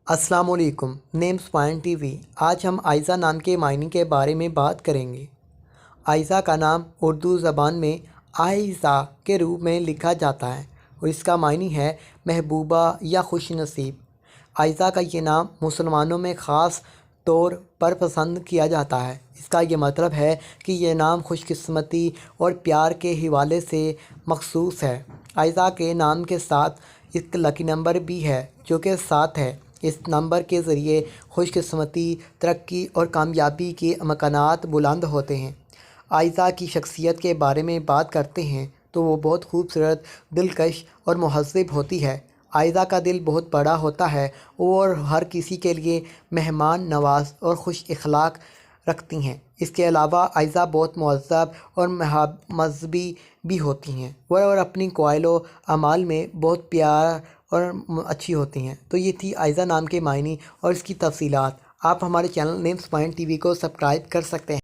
अस्सलाम वालेकुम। Names point TV. आज हम आयज़ा नाम के मायने के बारे में बात करेंगे। आयज़ा का नाम उर्दू ज़बान में आइज़ा के रूप में लिखा जाता है और इसका मायने है महबूबा या खुश नसीब। आयज़ा का ये नाम मुसलमानों में ख़ास तौर पर पसंद किया जाता है। इसका ये मतलब है कि यह नाम खुशकिस्मती और प्यार के हवाले से मखसूस है। आयज़ा के नाम के साथ एक लकी नंबर भी है जो कि 7 है। इस नंबर के ज़रिए खुशकिस्मती, तरक्की और कामयाबी के अमकानात बुलंद होते हैं। आयज़ा की शख्सियत के बारे में बात करते हैं तो वो बहुत खूबसूरत, दिलकश और महज़्ज़ब होती है। आयज़ा का दिल बहुत बड़ा होता है और हर किसी के लिए मेहमान नवाज और खुश अखलाक रखती हैं। इसके अलावा आयज़ा बहुत मुहज़्ज़ब और मज़हबी भी होती हैं और अपनी क़ौलो अमाल में बहुत प्यार और अच्छी होती हैं। तो ये थी आयज़ा नाम के मायने और इसकी तफ़सीलात। आप हमारे चैनल नेम्स पॉइंट टीवी को सब्सक्राइब कर सकते हैं।